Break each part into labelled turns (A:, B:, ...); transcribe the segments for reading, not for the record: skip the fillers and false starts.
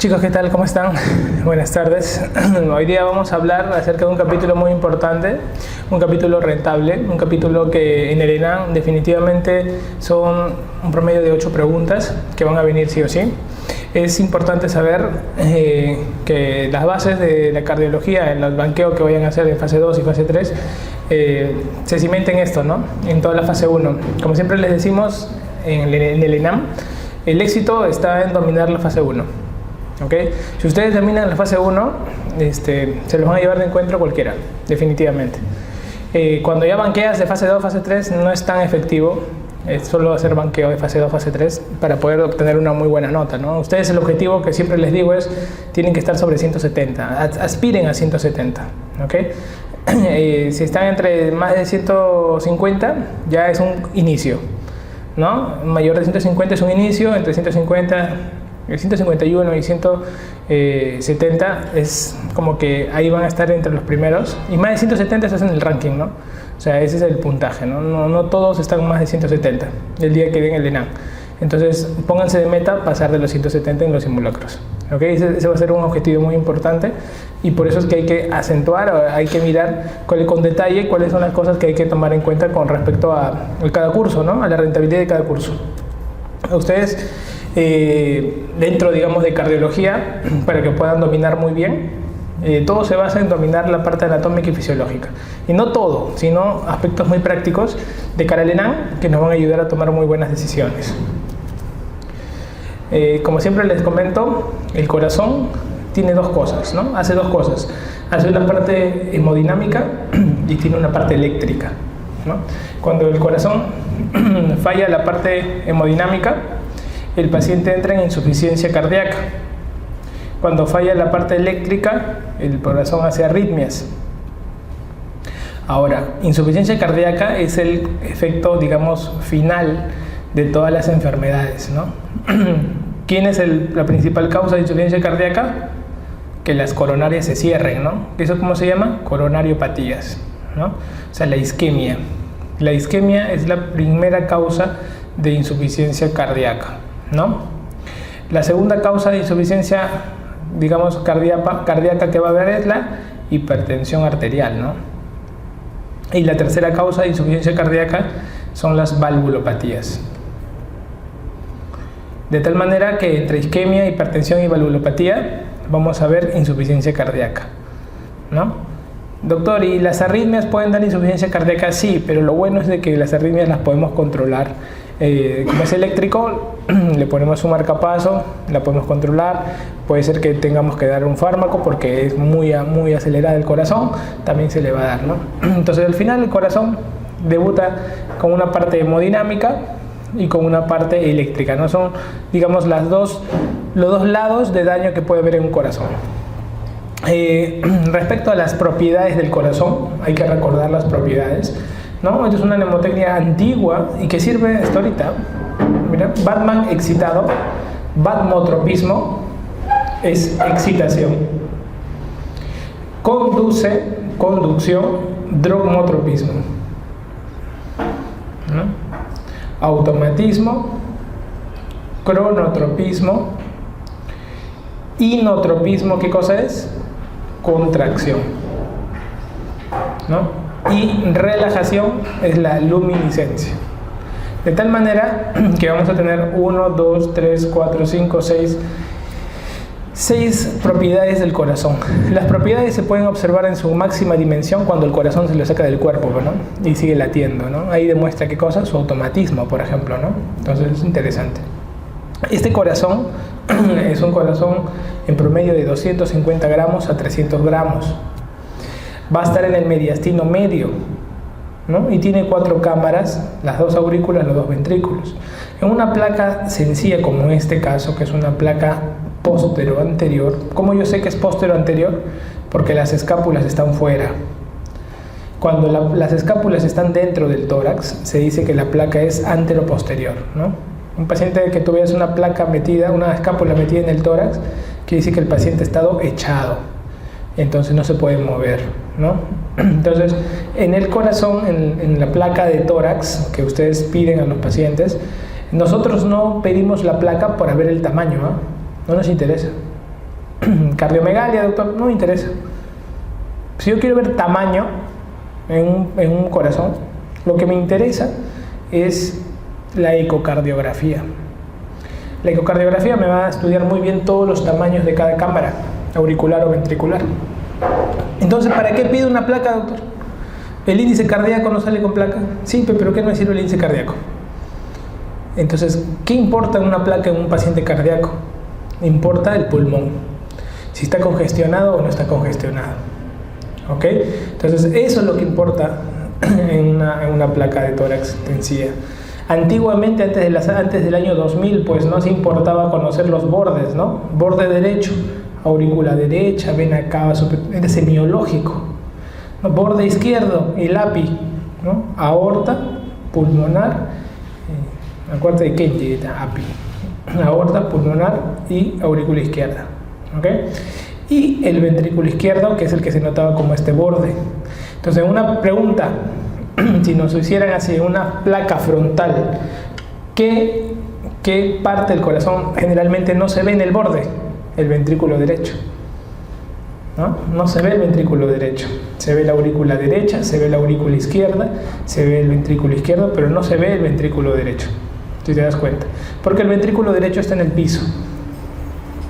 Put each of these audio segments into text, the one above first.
A: Chicos, ¿qué tal? ¿Cómo están? Buenas tardes. Hoy día vamos a hablar acerca de un capítulo muy importante, un capítulo rentable, un capítulo que en el ENAM definitivamente son un promedio de 8 preguntas que van a venir sí o sí. Es importante saber que las bases de la cardiología en los banqueos que vayan a hacer en fase 2 y fase 3 se cimenten esto, ¿no? En toda la fase 1. Como siempre les decimos en el ENAM, el éxito está en dominar la fase 1. ¿Okay? Si ustedes terminan la fase 1, se los van a llevar de encuentro cualquiera, definitivamente. Cuando ya banqueas de fase 2, fase 3, no es tan efectivo. Es solo hacer banqueo de fase 2, fase 3 para poder obtener una muy buena nota, ¿no? Ustedes el objetivo que siempre les digo es, tienen que estar sobre 170, aspiren a 170, ¿okay? Si están entre más de 150, ya es un inicio, ¿no? Mayor de 150 es un inicio, entre 151 y 170 es como que ahí van a estar entre los primeros, y más de 170 se hacen el ranking, ¿no? O sea, ese es el puntaje, ¿no? No todos están más de 170 el día que den el ENAM. Entonces pónganse de meta pasar de los 170 en los simulacros, ¿okay? Ese va a ser un objetivo muy importante, y por eso es que hay que acentuar, hay que mirar con detalle cuáles son las cosas que hay que tomar en cuenta con respecto a cada curso, ¿no? A la rentabilidad de cada curso. A ustedes dentro, digamos, de cardiología, para que puedan dominar muy bien, todo se basa en dominar la parte anatómica y fisiológica, y no todo, sino aspectos muy prácticos de cara al ENAM que nos van a ayudar a tomar muy buenas decisiones. Como siempre les comento, el corazón tiene dos cosas, ¿no? Hace dos cosas: hace una parte hemodinámica y tiene una parte eléctrica, ¿no? Cuando el corazón falla la parte hemodinámica, el paciente entra en insuficiencia cardíaca. Cuando falla la parte eléctrica, el corazón hace arritmias. Ahora, insuficiencia cardíaca es el efecto, digamos, final de todas las enfermedades, ¿no? ¿Quién es la principal causa de insuficiencia cardíaca? Que las coronarias se cierren, ¿no? ¿Eso cómo se llama? Coronariopatías, ¿no? O sea, la isquemia. La isquemia es la primera causa de insuficiencia cardíaca, ¿no? La segunda causa de insuficiencia, digamos, cardíaca que va a haber es la hipertensión arterial, ¿no? Y la tercera causa de insuficiencia cardíaca son las valvulopatías. De tal manera que entre isquemia, hipertensión y valvulopatía vamos a ver insuficiencia cardíaca, ¿no? Doctor, ¿y las arritmias pueden dar insuficiencia cardíaca? Sí, pero lo bueno es de que las arritmias las podemos controlar. Como es eléctrico, le ponemos un marcapaso, la podemos controlar. Puede ser que tengamos que dar un fármaco porque es muy acelerada el corazón, también se le va a dar, ¿no? Entonces al final el corazón debuta con una parte hemodinámica y con una parte eléctrica, ¿no? Son, digamos, los dos lados de daño que puede haber en un corazón. Respecto a las propiedades del corazón, hay que recordar las propiedades, ¿no? Esto es una mnemotecnia antigua y que sirve hasta ahorita. Mira, Batman excitado, batmotropismo es excitación. Conducción, drogmotropismo, ¿no? Automatismo, cronotropismo, inotropismo, ¿qué cosa es? Contracción, ¿no? Y relajación es la luminiscencia. De tal manera que vamos a tener 1, 2, 3, 4, 5, 6 propiedades del corazón. Las propiedades se pueden observar en su máxima dimensión cuando el corazón se lo saca del cuerpo, ¿no? Y sigue latiendo, ¿no? Ahí demuestra qué cosa, su automatismo, por ejemplo, ¿no? Entonces es interesante. Este corazón es un corazón en promedio de 250 gramos a 300 gramos. Va a estar en el mediastino medio, ¿no? Y tiene 4 cámaras, las 2 aurículas, los 2 ventrículos. En una placa sencilla como este caso, que es una placa póstero-anterior. ¿Cómo yo sé que es póstero-anterior? Porque las escápulas están fuera. Cuando las escápulas están dentro del tórax, se dice que la placa es antero-posterior, ¿no? Un paciente que tú veas una placa metida, una escápula metida en el tórax, quiere decir que el paciente ha estado echado, entonces no se puede mover, ¿no? Entonces, en el corazón, en la placa de tórax que ustedes piden a los pacientes, nosotros no pedimos la placa para ver el tamaño, ¿eh? No nos interesa. Cardiomegalia, doctor, no me interesa. Si yo quiero ver tamaño en un corazón, lo que me interesa es la ecocardiografía. La ecocardiografía me va a estudiar muy bien todos los tamaños de cada cámara, auricular o ventricular. Entonces, ¿para qué pido una placa, doctor? ¿El índice cardíaco no sale con placa? Sí, pero ¿qué no me sirve el índice cardíaco? Entonces, ¿qué importa una placa en un paciente cardíaco? Importa el pulmón, si está congestionado o no está congestionado. ¿Ok? Entonces, eso es lo que importa en una placa de tórax TENSIA. Antiguamente, antes del año 2000, pues no se importaba conocer los bordes, ¿no? Borde derecho, aurícula derecha, vena cava, era semiológico. ¿No? Borde izquierdo, el API, ¿no? Aorta, pulmonar, acuérdate de Kenji, API. Aorta, pulmonar y aurícula izquierda. ¿Ok? Y el ventrículo izquierdo, que es el que se notaba como este borde. Entonces, una pregunta, si nos hicieran así, una placa frontal, ¿qué parte del corazón generalmente no se ve en el borde? El ventrículo derecho. No se ve el ventrículo derecho, se ve la aurícula derecha, se ve la aurícula izquierda, se ve el ventrículo izquierdo, pero no se ve el ventrículo derecho, si te das cuenta, porque el ventrículo derecho está en el piso,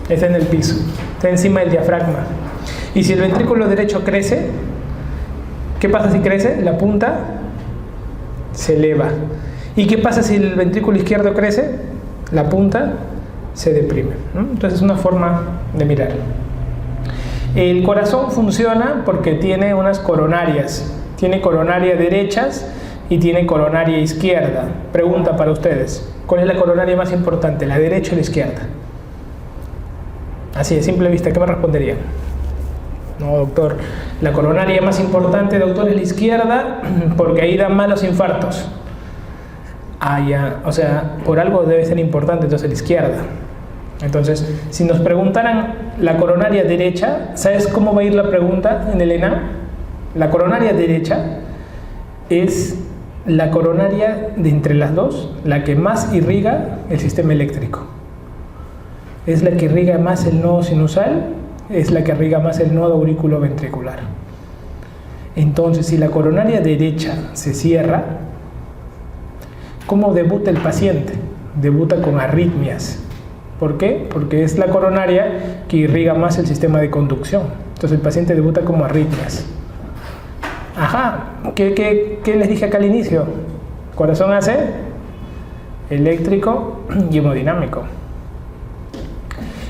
A: está encima del diafragma. Y si el ventrículo derecho crece, ¿qué pasa si crece? La punta se eleva. ¿Y qué pasa si el ventrículo izquierdo crece? La punta se deprime, ¿no? Entonces es una forma de mirarlo. El corazón funciona porque tiene unas coronarias. Tiene coronaria derechas y tiene coronaria izquierda. Pregunta para ustedes: ¿cuál es la coronaria más importante, la derecha o la izquierda? Así de simple vista, ¿qué me responderían? No, doctor, la coronaria más importante, doctor, es la izquierda porque ahí dan más los infartos. Ah, ya, o sea, por algo debe ser importante entonces la izquierda. Entonces, si nos preguntaran la coronaria derecha, ¿sabes cómo va a ir la pregunta en el ENAM? La coronaria derecha es la coronaria de entre las dos, la que más irriga el sistema eléctrico. Es la que irriga más el nodo sinusal, es la que irriga más el nodo auriculoventricular. Entonces, si la coronaria derecha se cierra, ¿cómo debuta el paciente? Debuta con arritmias. ¿Por qué? Porque es la coronaria que irriga más el sistema de conducción. Entonces el paciente debuta como arritmias. Ajá, ¿qué les dije acá al inicio? Corazón AC, eléctrico y hemodinámico.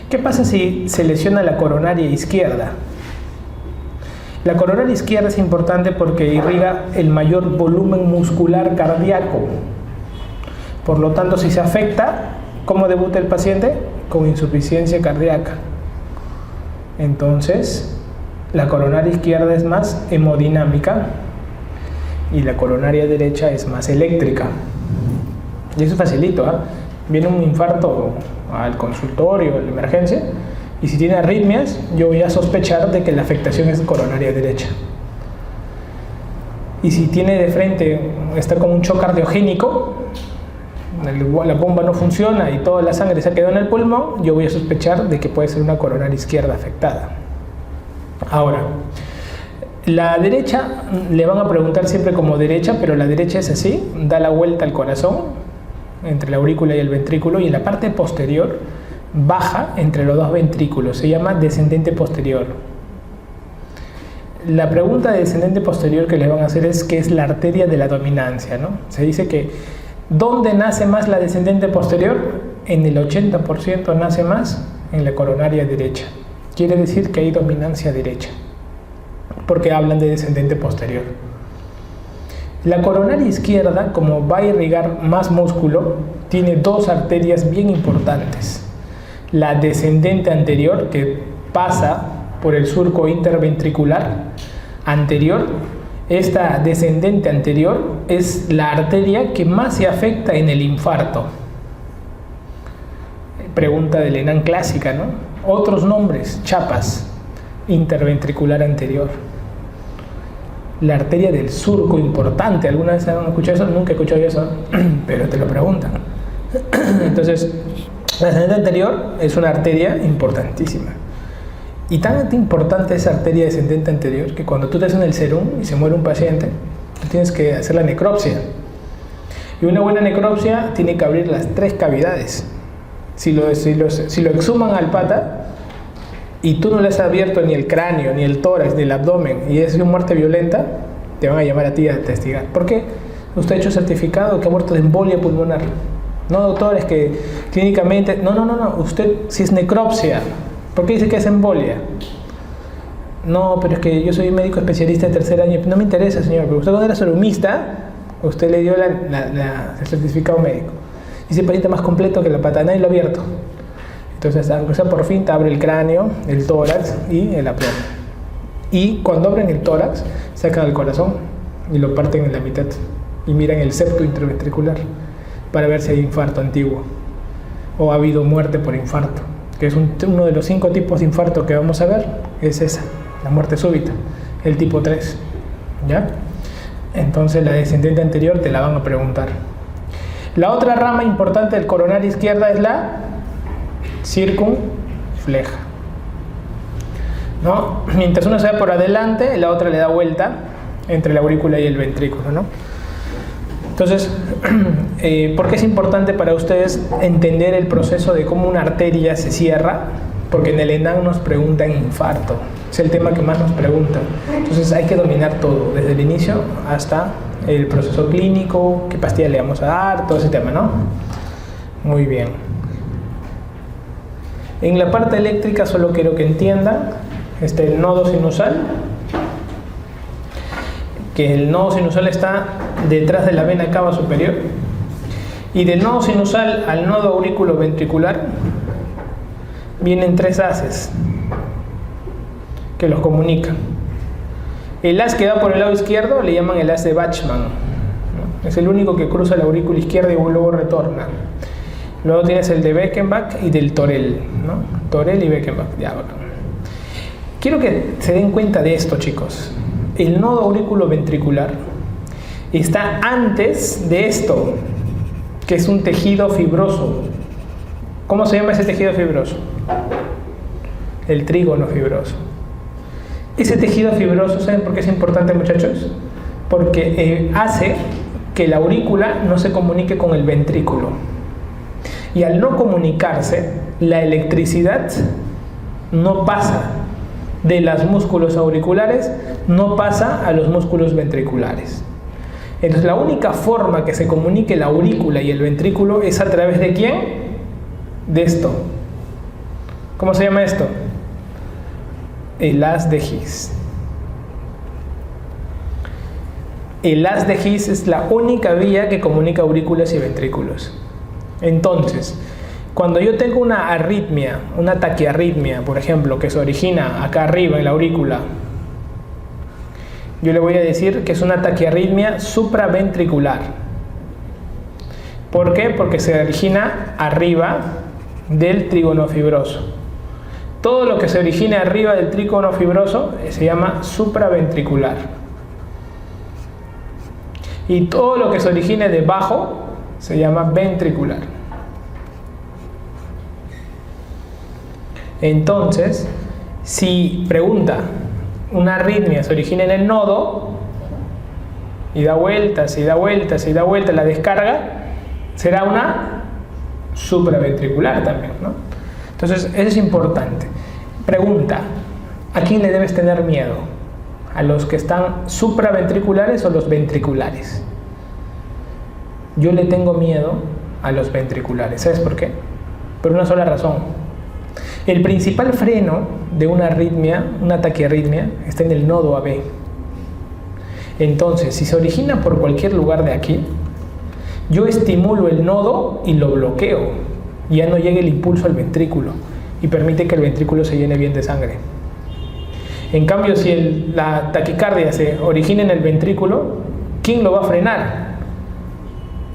A: ¿Qué pasa si se lesiona la coronaria izquierda? La coronaria izquierda es importante porque irriga el mayor volumen muscular cardíaco. Por lo tanto, si se afecta, ¿cómo debuta el paciente? Con insuficiencia cardíaca. Entonces, la coronaria izquierda es más hemodinámica y la coronaria derecha es más eléctrica. Y eso es facilito, ¿eh? Viene un infarto al consultorio, a la emergencia, y si tiene arritmias, yo voy a sospechar de que la afectación es coronaria derecha. Y si tiene de frente, está con un shock cardiogénico, la bomba no funciona y toda la sangre se ha quedado en el pulmón, yo voy a sospechar de que puede ser una coronaria izquierda afectada. Ahora, la derecha le van a preguntar siempre como derecha, pero la derecha es así, da la vuelta al corazón entre la aurícula y el ventrículo, y en la parte posterior baja entre los dos ventrículos, se llama descendente posterior. La pregunta de descendente posterior que les van a hacer es ¿qué es la arteria de la dominancia, ¿no? Se dice que ¿dónde nace más la descendente posterior? En el 80% nace más en la coronaria derecha. Quiere decir que hay dominancia derecha, porque hablan de descendente posterior. La coronaria izquierda, como va a irrigar más músculo, tiene dos arterias bien importantes. La descendente anterior, que pasa por el surco interventricular anterior. Esta descendente anterior es la arteria que más se afecta en el infarto. Pregunta de ENAM clásica, ¿no? Otros nombres: chapas, interventricular anterior. La arteria del surco importante. ¿Alguna vez han escuchado eso? Nunca he escuchado eso, pero te lo preguntan. Entonces, la descendente anterior es una arteria importantísima. Y tan importante esa arteria descendente anterior que cuando tú te haces el serum y se muere un paciente, tú tienes que hacer la necropsia. Y una buena necropsia tiene que abrir las 3 cavidades. Si lo exhuman al pata y tú no le has abierto ni el cráneo, ni el tórax, ni el abdomen, y es una muerte violenta, te van a llamar a ti a testigar. ¿Por qué? Usted ha hecho certificado que ha muerto de embolia pulmonar. No, doctor, es que clínicamente... No. Usted, si es necropsia, ¿por qué dice que es embolia? No, pero es que yo soy médico especialista de 3er año. No me interesa, señor, pero usted cuando era serumista, usted le dio el certificado médico. Y ese paciente más completo que la pata, nadie lo ha abierto. Entonces, aunque sea por fin, te abre el cráneo, el tórax y el abdomen. Y cuando abren el tórax, sacan el corazón y lo parten en la mitad. Y miran el septo intraventricular para ver si hay infarto antiguo o ha habido muerte por infarto, que es uno de los 5 tipos de infarto que vamos a ver, es esa, la muerte súbita, el tipo 3, ¿ya? Entonces la descendente anterior te la van a preguntar. La otra rama importante del coronario izquierda es la circunfleja, ¿no? Mientras uno se va por adelante, la otra le da vuelta entre la aurícula y el ventrículo, ¿no? Entonces, ¿por qué es importante para ustedes entender el proceso de cómo una arteria se cierra? Porque en el ENAM nos preguntan infarto, es el tema que más nos preguntan. Entonces hay que dominar todo, desde el inicio hasta el proceso clínico, qué pastilla le vamos a dar, todo ese tema, ¿no? Muy bien. En la parte eléctrica solo quiero que entiendan el nodo sinusal, que el nodo sinusal está detrás de la vena cava superior, y del nodo sinusal al nodo auriculoventricular vienen 3 haces que los comunican. El haz que da por el lado izquierdo le llaman el haz de Bachmann, ¿no? Es el único que cruza la aurícula izquierda y luego retorna. Luego tienes el de Beckenbach y del Torel, ¿no? Torel y Beckenbach, ya, bueno. Quiero que se den cuenta de esto, chicos. El nodo auriculoventricular está antes de esto, que es un tejido fibroso. ¿Cómo se llama ese tejido fibroso? El trígono fibroso. Ese tejido fibroso, ¿saben por qué es importante, muchachos? Porque hace que la aurícula no se comunique con el ventrículo. Y al no comunicarse, la electricidad no pasa de los músculos auriculares, no pasa a los músculos ventriculares. Entonces la única forma que se comunique la aurícula y el ventrículo es a través de ¿quién? De esto. ¿Cómo se llama esto? El haz de His. El haz de His es la única vía que comunica aurículas y ventrículos. Entonces, cuando yo tengo una arritmia, una taquiarritmia, por ejemplo, que se origina acá arriba en la aurícula, yo le voy a decir que es una taquiarritmia supraventricular. ¿Por qué? Porque se origina arriba del trígono fibroso. Todo lo que se origina arriba del trígono fibroso se llama supraventricular. Y todo lo que se origine debajo se llama ventricular. Entonces, si pregunta, una arritmia se origina en el nodo y da vueltas y da vueltas y da vueltas, la descarga será una supraventricular también, ¿no? Entonces, eso es importante. Pregunta, ¿a quién le debes tener miedo? ¿A los que están supraventriculares o los ventriculares? Yo le tengo miedo a los ventriculares. ¿Sabes por qué? Por una sola razón. El principal freno de una arritmia, una taquiarritmia, está en el nodo AB. Entonces, si se origina por cualquier lugar de aquí, yo estimulo el nodo y lo bloqueo. Ya no llega el impulso al ventrículo y permite que el ventrículo se llene bien de sangre. En cambio, si la taquicardia se origina en el ventrículo, ¿quién lo va a frenar?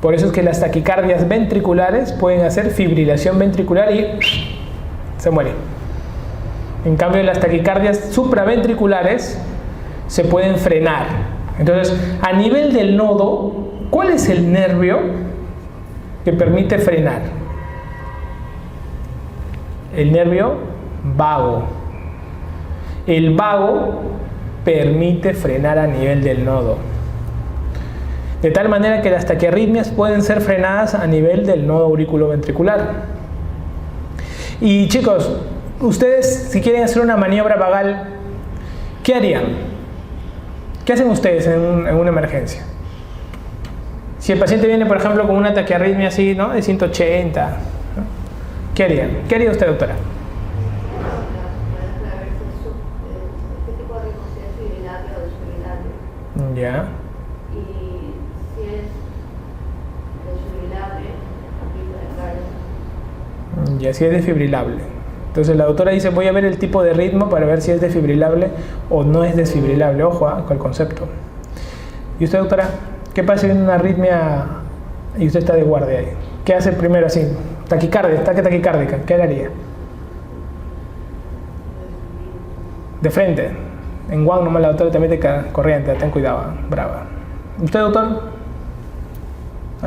A: Por eso es que las taquicardias ventriculares pueden hacer fibrilación ventricular y se muere. En cambio, las taquicardias supraventriculares se pueden frenar. Entonces, a nivel del nodo, ¿cuál es el nervio que permite frenar? El nervio vago. El vago permite frenar a nivel del nodo. De tal manera que las taquiarritmias pueden ser frenadas a nivel del nodo auriculoventricular. Y chicos, ustedes si quieren hacer una maniobra vagal, ¿qué harían? ¿Qué hacen ustedes en una emergencia? Si el paciente viene, por ejemplo, con una taquiarritmia así, ¿no? De 180, ¿no? ¿Qué harían? ¿Qué haría usted, doctora? Ya.
B: Y si es desfibrilable,
A: Ya, si es desfibrilable. Entonces la doctora dice, voy a ver el tipo de ritmo para ver si es desfibrilable o no es desfibrilable. Ojo, con el concepto. ¿Y usted, doctora? ¿Qué pasa si viene una arritmia y usted está de guardia ahí? ¿Qué hace primero así? Taquicardia, ataque taquicárdica. ¿Qué le haría? De frente. En Guam nomás la doctora te mete corriente, ten cuidado, brava. ¿Usted, doctor?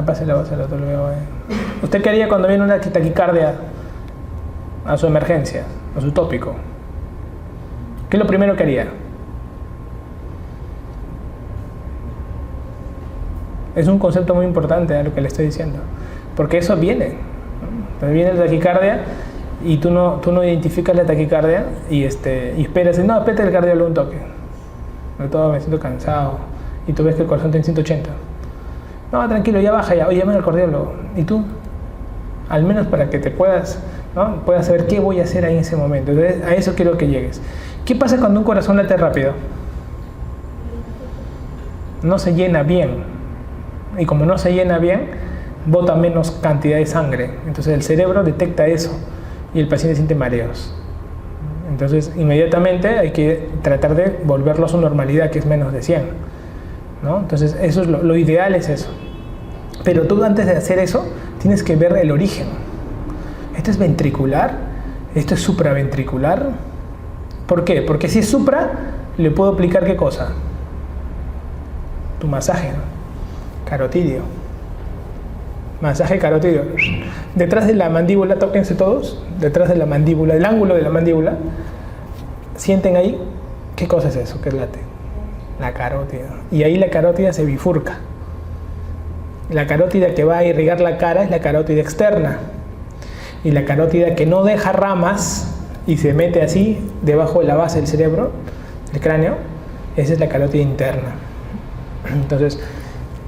A: Pásale, doctor, lo veo ahí. ¿Usted qué haría cuando viene una taquicardia a su emergencia, a su tópico? ¿Qué es lo primero que haría? Es un concepto muy importante lo que le estoy diciendo, porque eso viene. Entonces viene la taquicardia y tú no identificas la taquicardia y esperas, no, espérate el cardiólogo un toque. Sobre todo me siento cansado y tú ves que el corazón tiene 180. No, tranquilo, ya baja ya, oye, llama al cardiólogo. ¿Y tú? Al menos para que te puedas saber qué voy a hacer ahí en ese momento. Entonces, a eso quiero que llegues. ¿Qué pasa cuando un corazón late rápido? No se llena bien. Y como no se llena bien, bota menos cantidad de sangre. Entonces el cerebro detecta eso y el paciente siente mareos. Entonces inmediatamente hay que tratar de volverlo a su normalidad, que es menos de 100, ¿no? Entonces eso es lo ideal, es eso. Pero tú antes de hacer eso tienes que ver el origen. ¿Esto es ventricular? ¿Esto es supraventricular? ¿Por qué? Porque si es supra, le puedo aplicar ¿qué cosa? Tu masaje, ¿no? Carotidio. Masaje carotidio. Detrás de la mandíbula, tóquense todos, detrás de la mandíbula, el ángulo de la mandíbula, sienten ahí, ¿qué cosa es eso? ¿Qué late? La carótida. Y ahí la carótida se bifurca. La carótida que va a irrigar la cara es la carótida externa. Y la carótida que no deja ramas y se mete así debajo de la base del cerebro, del cráneo, esa es la carótida interna. Entonces,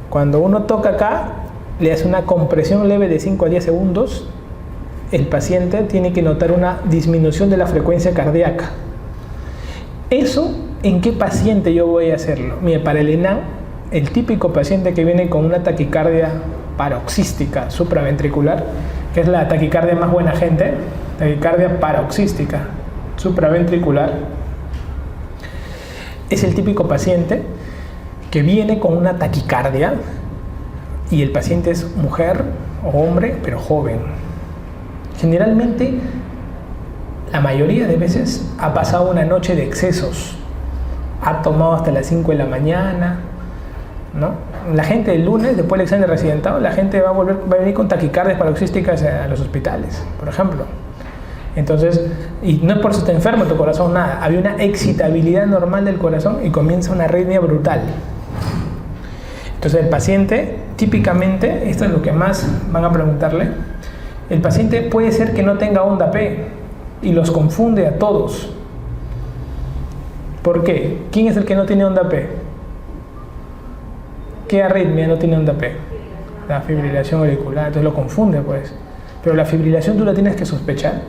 A: cuando uno toca acá, le hace una compresión leve de 5 a 10 segundos, el paciente tiene que notar una disminución de la frecuencia cardíaca. ¿Eso en qué paciente yo voy a hacerlo? Mira, para el ENAM, el típico paciente que viene con una taquicardia paroxística supraventricular, que es la taquicardia más buena gente, taquicardia paroxística supraventricular, es el típico paciente que viene con una taquicardia y el paciente es mujer o hombre, pero joven. Generalmente, la mayoría de veces ha pasado una noche de excesos, ha tomado hasta las 5 de la mañana, ¿no? La gente el lunes, después del examen de residentado, la gente va a venir con taquicardias paroxísticas a los hospitales, por ejemplo. Entonces, y no es por eso está enfermo tu corazón, nada, había una excitabilidad normal del corazón y comienza una arritmia brutal. Entonces el paciente, típicamente, esto es lo que más van a preguntarle, el paciente puede ser que no tenga onda P y los confunde a todos. ¿Por qué? ¿Quién es el que no tiene onda P? ¿Qué arritmia no tiene onda P? La fibrilación auricular, entonces lo confunde pues. Pero la fibrilación tú la tienes que sospechar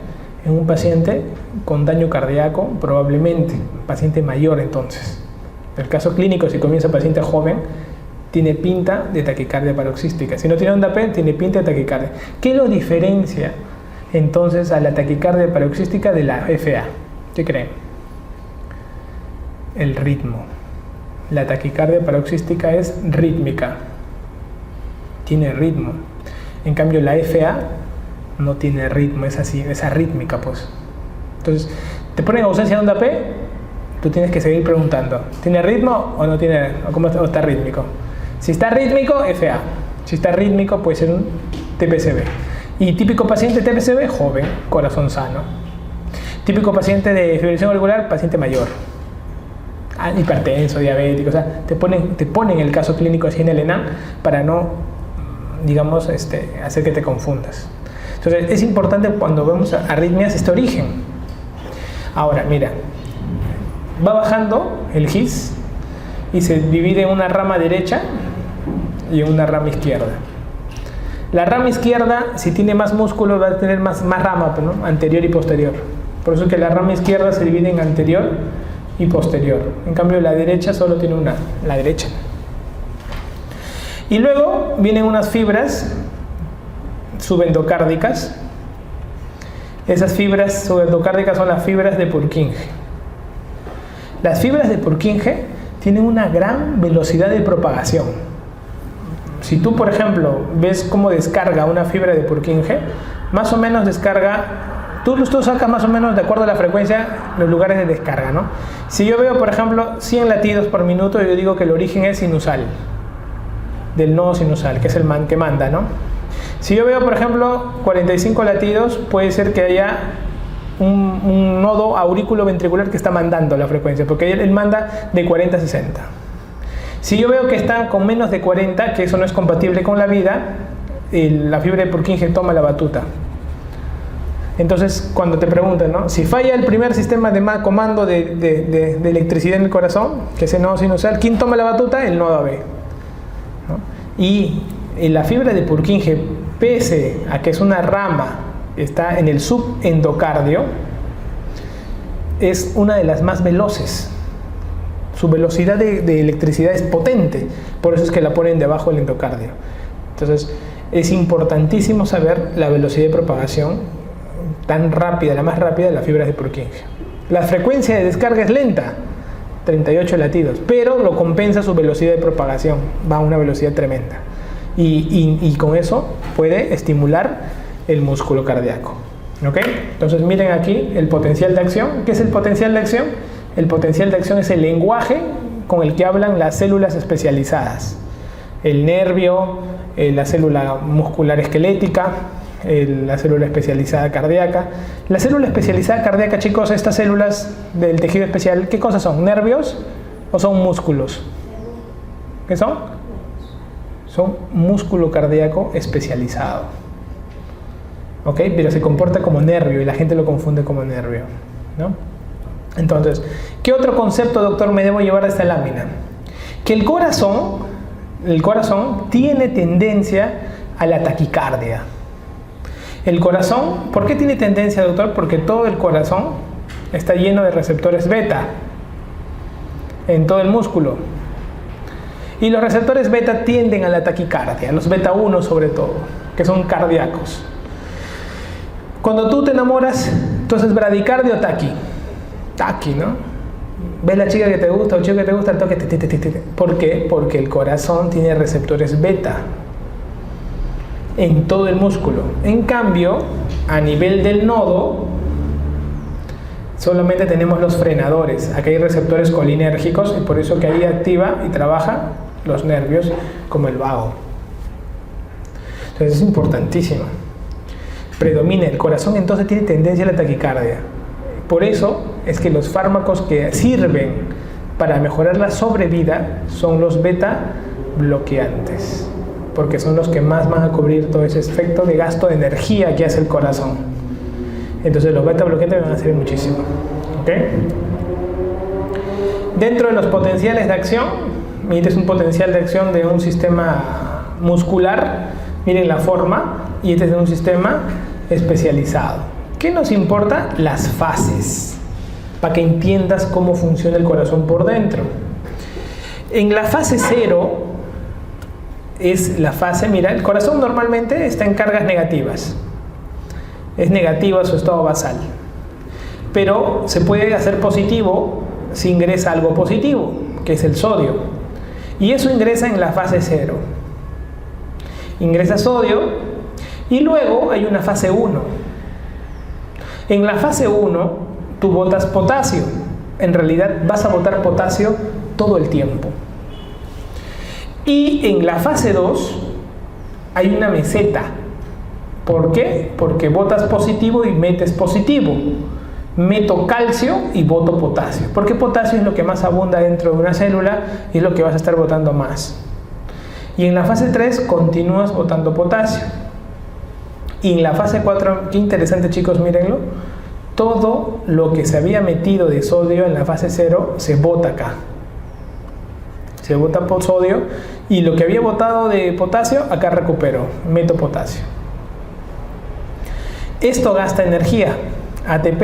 A: en un paciente con daño cardíaco, probablemente, paciente mayor entonces. En el caso clínico, si comienza paciente joven, tiene pinta de taquicardia paroxística. Si no tiene onda P, tiene pinta de taquicardia. ¿Qué lo diferencia entonces a la taquicardia paroxística de la FA? ¿Qué creen? El ritmo. La taquicardia paroxística es rítmica. Tiene ritmo. En cambio, la FA no tiene ritmo, es así, es arrítmica, pues. Entonces, te ponen ausencia de onda P, tú tienes que seguir preguntando, ¿tiene ritmo o no tiene, o cómo está, o está rítmico? Si está rítmico, FA. Si está rítmico, puede ser un TPCB. Y típico paciente TPCB, joven, corazón sano. Típico paciente de fibrilación auricular, paciente mayor. Hipertenso, diabético, o sea, te ponen el caso clínico así en el ENAM para no, digamos, hacer que te confundas. Entonces, es importante cuando vemos arritmias este origen. Ahora, mira, va bajando el GIS y se divide en una rama derecha y en una rama izquierda. La rama izquierda, si tiene más músculo, va a tener más rama, ¿no? Anterior y posterior. Por eso es que la rama izquierda se divide en anterior y posterior. En cambio, la derecha solo tiene una, la derecha. Y luego vienen unas fibras subendocárdicas. Esas fibras subendocárdicas son las fibras de Purkinje. Las fibras de Purkinje tienen una gran velocidad de propagación. Si tú, por ejemplo, ves cómo descarga una fibra de Purkinje, más o menos descarga, tú sacas más o menos de acuerdo a la frecuencia los lugares de descarga, ¿no? Si yo veo, por ejemplo, 100 latidos por minuto, yo digo que el origen es sinusal, del nodo sinusal, que es el que manda, ¿no? Si yo veo, por ejemplo, 45 latidos, puede ser que haya un nodo aurículo-ventricular que está mandando la frecuencia, porque él manda de 40 a 60. Si yo veo que está con menos de 40, que eso no es compatible con la vida, la fibra de Purkinje toma la batuta. Entonces, cuando te preguntan, ¿no? Si falla el primer sistema de comando de electricidad en el corazón, que es el nodo sinusal, ¿quién toma la batuta? El nodo AB, ¿no? Y la fibra de Purkinje, pese a que es una rama, está en el subendocardio, es una de las más veloces. Su velocidad de electricidad es potente, por eso es que la ponen debajo del endocardio. Entonces, es importantísimo saber la velocidad de propagación tan rápida, la más rápida de las fibras de Purkinje. La frecuencia de descarga es lenta, 38 latidos, pero lo compensa su velocidad de propagación, va a una velocidad tremenda. Y con eso puede estimular el músculo cardíaco. ¿Ok? Entonces miren aquí el potencial de acción. ¿Qué es el potencial de acción? El potencial de acción es el lenguaje con el que hablan las células especializadas. El nervio, la célula muscular esquelética, la célula especializada cardíaca. La célula especializada cardíaca, chicos, estas células del tejido especial, ¿qué cosas son? ¿Nervios o son músculos? ¿Qué son? Son músculo cardíaco especializado. ¿Ok? Pero se comporta como nervio y la gente lo confunde como nervio, ¿no? Entonces, ¿qué otro concepto, doctor, me debo llevar de esta lámina? Que el corazón tiene tendencia a la taquicardia. El corazón, ¿por qué tiene tendencia, doctor? Porque todo el corazón está lleno de receptores beta en todo el músculo. Y los receptores beta tienden a la taquicardia, los beta 1 sobre todo, que son cardíacos. Cuando tú te enamoras, entonces bradicardia o taqui. Taqui, ¿no? Ves la chica que te gusta o el chico que te gusta, el toque. ¿Por qué? Porque el corazón tiene receptores beta en todo el músculo. En cambio, a nivel del nodo, solamente tenemos los frenadores. Aquí hay receptores colinérgicos y por eso que ahí activa y trabaja los nervios como el vago. Entonces es importantísimo. Predomina el corazón, entonces tiene tendencia a la taquicardia. Por eso es que los fármacos que sirven para mejorar la sobrevida son los beta bloqueantes, porque son los que más van a cubrir todo ese efecto de gasto de energía que hace el corazón. Entonces los beta bloqueantes van a servir muchísimo. ¿Ok? Dentro de los potenciales de acción, este es un potencial de acción de un sistema muscular, miren la forma, y este es de un sistema especializado. ¿Qué nos importa? Las fases, para que entiendas cómo funciona el corazón por dentro. En la fase 0 es la fase, mira, el corazón normalmente está en cargas negativas. Es negativo su estado basal. Pero se puede hacer positivo si ingresa algo positivo, que es el sodio. Y eso ingresa en la fase 0. Ingresa sodio y luego hay una fase 1. En la fase 1 tú botas potasio. En realidad vas a botar potasio todo el tiempo. Y en la fase 2 hay una meseta. ¿Por qué? Porque botas positivo y metes positivo. meto calcio y boto potasio, porque potasio es lo que más abunda dentro de una célula y es lo que vas a estar botando más. Y en la fase 3 continúas botando potasio. Y en la fase 4, qué interesante chicos, mírenlo, todo lo que se había metido de sodio en la fase 0 se bota acá. Se bota por sodio y lo que había botado de potasio, acá recupero, meto potasio. Esto gasta energía, ATP,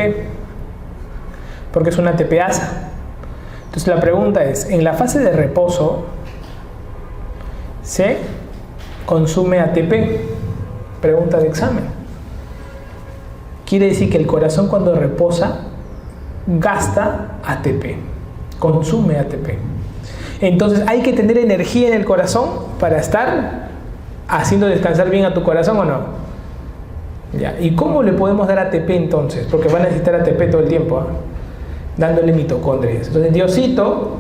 A: porque es una ATPasa. Entonces la pregunta es, en la fase de reposo se consume ATP. Pregunta de examen. Quiere decir que el corazón cuando reposa gasta ATP, consume ATP. Entonces hay que tener energía en el corazón para estar haciendo descansar bien a tu corazón, ¿o no? Ya. ¿Y cómo le podemos dar ATP entonces? Porque va a necesitar ATP todo el tiempo, ¿eh? Dándole mitocondrias. Entonces Diosito,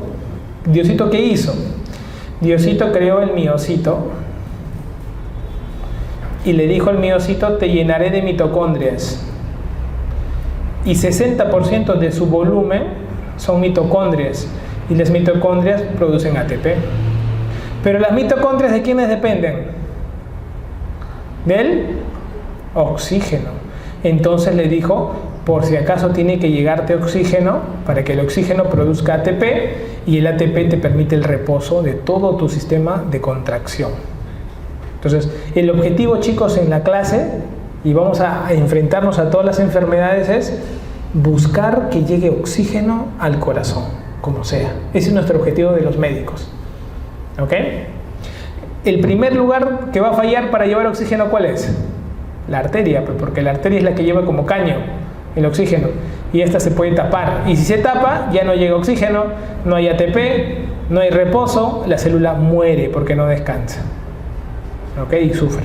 A: ¿qué hizo? Diosito creó el miocito y le dijo al miocito, te llenaré de mitocondrias. Y 60% de su volumen son mitocondrias. Y las mitocondrias producen ATP. Pero las mitocondrias, ¿de quiénes dependen? Del oxígeno. Entonces le dijo, por si acaso tiene que llegarte oxígeno, para que el oxígeno produzca ATP, y el ATP te permite el reposo de todo tu sistema de contracción. Entonces, el objetivo, chicos, en la clase, y vamos a enfrentarnos a todas las enfermedades, es buscar que llegue oxígeno al corazón, como sea. Ese es nuestro objetivo de los médicos. ¿Ok? El primer lugar que va a fallar para llevar oxígeno, ¿cuál es? La arteria, porque la arteria es la que lleva como caño el oxígeno, y esta se puede tapar, y si se tapa, ya no llega oxígeno, no hay ATP, no hay reposo, la célula muere porque no descansa. ¿Ok? Y sufre.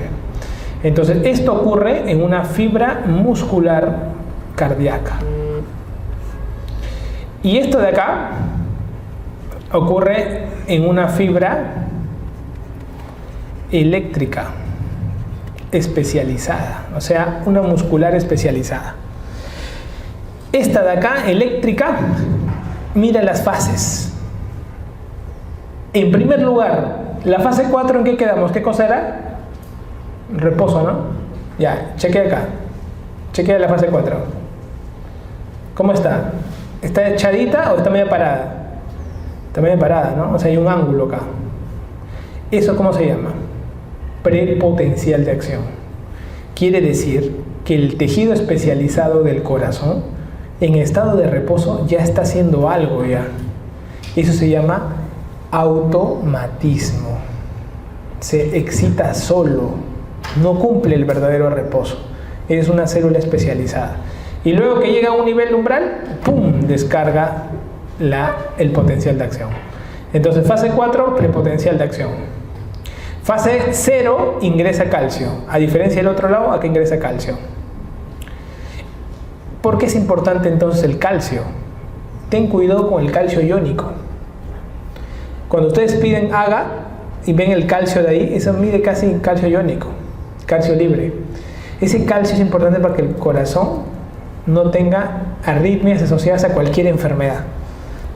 A: Entonces, esto ocurre en una fibra muscular cardíaca. Y esto de acá ocurre en una fibra eléctrica especializada, o sea, una muscular especializada. Esta de acá, eléctrica, mira las fases. En primer lugar, la fase 4, ¿en qué quedamos? ¿Qué cosa era? Reposo, ¿no? Ya, chequea acá. Chequea la fase 4. ¿Cómo está? ¿Está echadita o está media parada? Está media parada, ¿no? O sea, hay un ángulo acá. ¿Eso cómo se llama? Prepotencial de acción. Quiere decir que el tejido especializado del corazón, en estado de reposo, ya está haciendo algo ya. Eso se llama automatismo. Se excita solo, no cumple el verdadero reposo. Es una célula especializada. Y luego que llega a un nivel umbral, ¡pum!, descarga el potencial de acción. Entonces, fase 4, prepotencial de acción. Fase 0, ingresa calcio. A diferencia del otro lado, aquí ingresa calcio. ¿Por qué es importante entonces el calcio? Ten cuidado con el calcio iónico. Cuando ustedes piden AGA y ven el calcio de ahí, eso mide casi calcio iónico, calcio libre. Ese calcio es importante para que el corazón no tenga arritmias asociadas a cualquier enfermedad.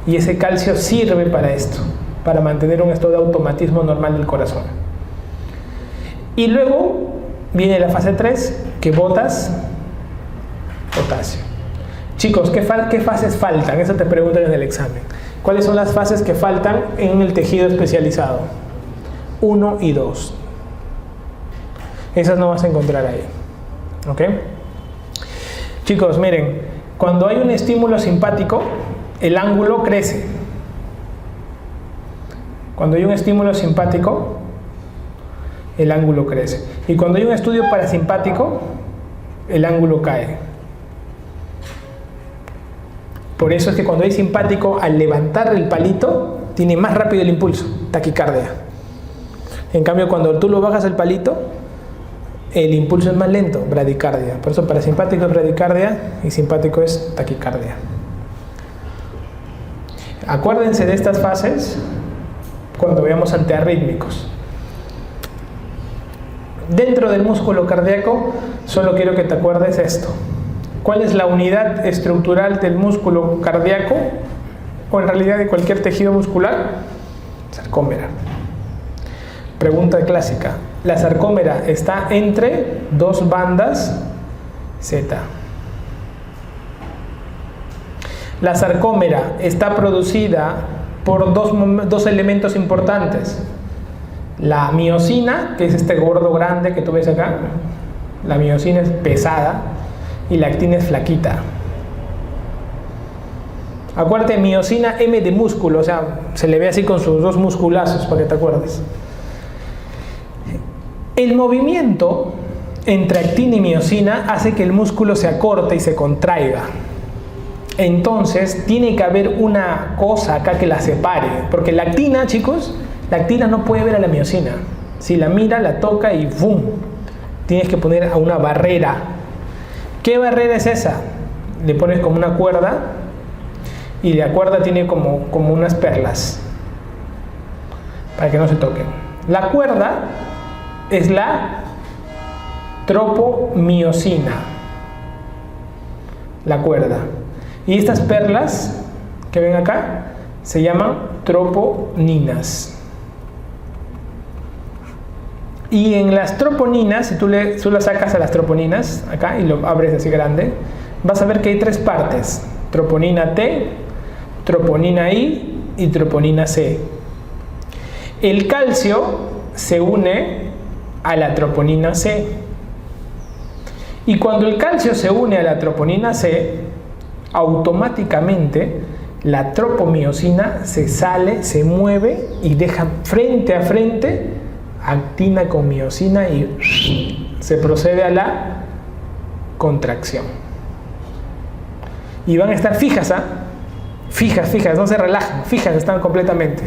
A: Y ese calcio sirve para esto, para mantener un estado de automatismo normal del corazón. Y luego viene la fase 3, que botas potasio. Chicos, ¿qué fases faltan? Eso te preguntan en el examen. ¿Cuáles son las fases que faltan en el tejido especializado? 1 y 2. Esas no vas a encontrar ahí. ¿Ok? Chicos, miren, cuando hay un estímulo simpático, el ángulo crece. Cuando hay un estímulo simpático, el ángulo crece. Y cuando hay un estudio parasimpático, el ángulo cae. Por eso es que cuando hay simpático, al levantar el palito, tiene más rápido el impulso, taquicardia. En cambio, cuando tú lo bajas el palito, el impulso es más lento, bradicardia. Por eso parasimpático es bradicardia y simpático es taquicardia. Acuérdense de estas fases cuando veamos antiarrítmicos. Dentro del músculo cardíaco, solo quiero que te acuerdes esto. ¿Cuál es la unidad estructural del músculo cardíaco? O en realidad de cualquier tejido muscular. Sarcómera. Pregunta clásica. La sarcómera está entre dos bandas Z. La sarcómera está producida por dos elementos importantes. La miosina, que es este gordo grande que tú ves acá. La miosina es pesada y la actina es flaquita. Acuérdate, miosina M de músculo, o sea, se le ve así con sus dos musculazos, para que te acuerdes. El movimiento entre actina y miosina hace que el músculo se acorte y se contraiga. Entonces, tiene que haber una cosa acá que la separe, porque la actina, chicos, la actina no puede ver a la miosina. Si la mira, la toca y ¡bum! Tienes que poner a una barrera. ¿Qué barrera es esa? Le pones como una cuerda y la cuerda tiene como unas perlas para que no se toquen. La cuerda es la tropomiosina. La cuerda. Y estas perlas que ven acá se llaman troponinas. Y en las troponinas, si tú las sacas a las troponinas acá y lo abres así grande, vas a ver que hay tres partes: troponina T, troponina I y troponina C. El calcio se une a la troponina C. Y cuando el calcio se une a la troponina C, automáticamente la tropomiosina se sale, se mueve y deja frente a frente actina con miosina y se procede a la contracción. Y van a estar fijas, fijas, no se relajan, fijas están completamente.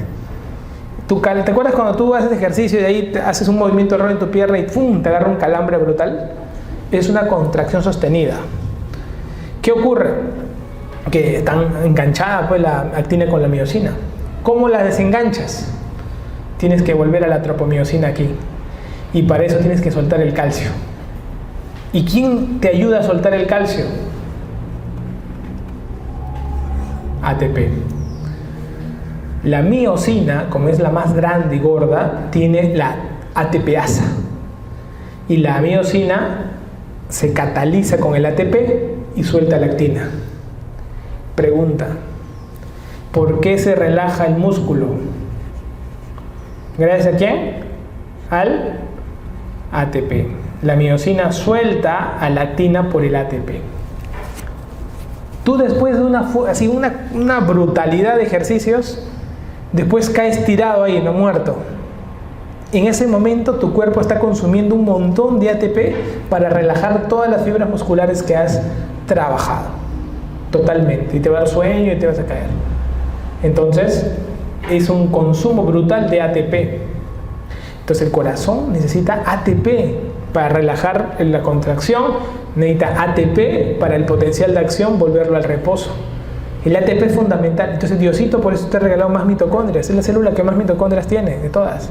A: ¿Te acuerdas cuando tú haces ejercicio y de ahí haces un movimiento raro en tu pierna y ¡pum!, te agarra un calambre brutal? Es una contracción sostenida. ¿Qué ocurre? Que están enganchadas pues la actina con la miosina. ¿Cómo la desenganchas? Tienes que volver a la tropomiosina aquí. Y para eso tienes que soltar el calcio. ¿Y quién te ayuda a soltar el calcio? ATP. La miosina, como es la más grande y gorda, tiene la ATPasa. Y la miosina se cataliza con el ATP y suelta la actina. Pregunta: ¿por qué se relaja el músculo? ¿Gracias a quién? Al ATP. La miosina suelta a la actina por el ATP. Tú después de una brutalidad de ejercicios, después caes tirado ahí, no muerto. En ese momento tu cuerpo está consumiendo un montón de ATP para relajar todas las fibras musculares que has trabajado. Totalmente. Y te va a dar sueño y te vas a caer. Entonces, es un consumo brutal de ATP. Entonces el corazón necesita ATP para relajar la contracción, necesita ATP para el potencial de acción, volverlo al reposo. El ATP es fundamental. Entonces Diosito por eso te ha regalado más mitocondrias. Es la célula que más mitocondrias tiene de todas,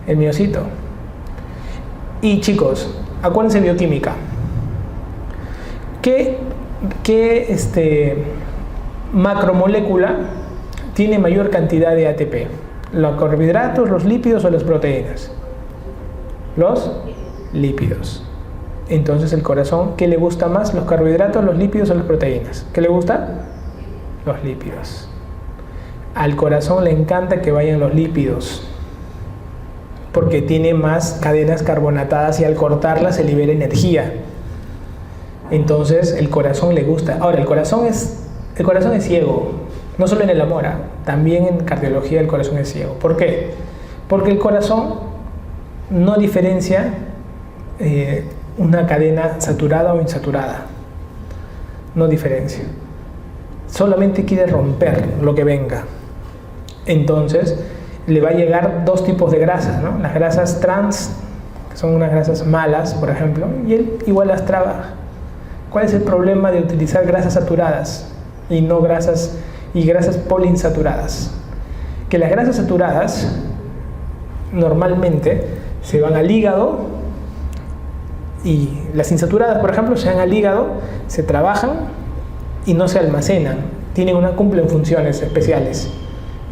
A: el miocito. Y chicos, acuérdense bioquímica. ¿Qué macromolécula tiene mayor cantidad de ATP? ¿Los carbohidratos, los lípidos o las proteínas? Los lípidos. Entonces el corazón, ¿qué le gusta más? ¿Los carbohidratos, los lípidos o las proteínas? ¿Qué le gusta? Los lípidos. Al corazón le encanta que vayan los lípidos porque tiene más cadenas carbonatadas y al cortarlas se libera energía. Entonces el corazón le gusta. Ahora, el corazón es ciego. No solo en el amor, también en cardiología el corazón es ciego. ¿Por qué? Porque el corazón no diferencia una cadena saturada o insaturada. No diferencia. Solamente quiere romper lo que venga. Entonces, le va a llegar dos tipos de grasas, ¿no? Las grasas trans, que son unas grasas malas, por ejemplo, y él igual las trabaja. ¿Cuál es el problema de utilizar grasas saturadas y no grasas poliinsaturadas? Que las grasas saturadas normalmente se van al hígado Y las insaturadas, por ejemplo, se dan al hígado, se trabajan y no se almacenan. Cumplen funciones especiales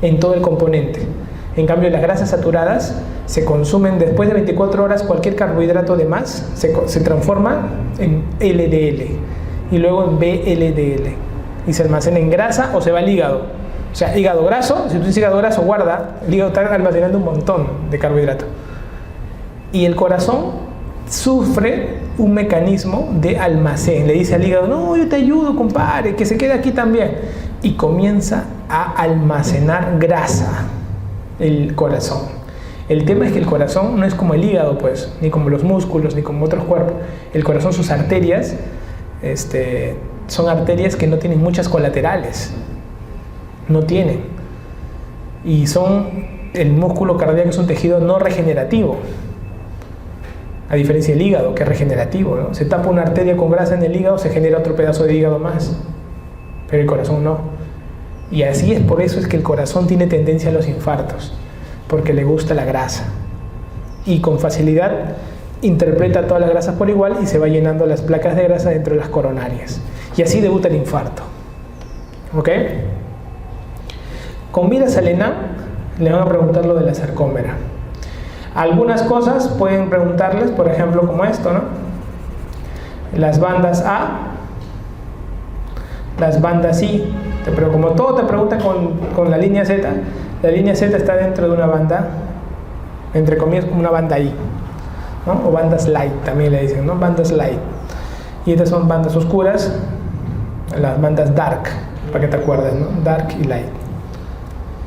A: en todo el componente. En cambio, las grasas saturadas se consumen después de 24 horas. Cualquier carbohidrato de más se transforma en LDL y luego en VLDL y se almacena en grasa o se va al hígado. O sea, hígado graso, si tú tienes hígado graso, guarda, el hígado está almacenando un montón de carbohidrato. Y el corazón sufre un mecanismo de almacén. Le dice al hígado, no, yo te ayudo, compadre, que se quede aquí también. Y comienza a almacenar grasa el corazón. El tema es que el corazón no es como el hígado, pues, ni como los músculos, ni como otros cuerpos. El corazón, sus arterias, son arterias que no tienen muchas colaterales. No tienen. Y el músculo cardíaco es un tejido no regenerativo. A diferencia del hígado, que es regenerativo, ¿no? Se tapa una arteria con grasa en el hígado, se genera otro pedazo de hígado más. Pero el corazón no. Y así es, por eso es que el corazón tiene tendencia a los infartos, porque le gusta la grasa. Y con facilidad interpreta todas las grasas por igual y se va llenando las placas de grasa dentro de las coronarias. Y así debuta el infarto. ¿Ok? Con Mirasalena le van a preguntar lo de la sarcómera. Algunas cosas pueden preguntarles, por ejemplo, como esto, ¿no? Las bandas A, las bandas I. Pero como todo te pregunta con la línea Z, la línea Z está dentro de una banda, entre comillas, como una banda I, ¿no? O bandas light, también le dicen, ¿no? Bandas light. Y estas son bandas oscuras, las bandas dark, para que te acuerdes, ¿no? Dark y light.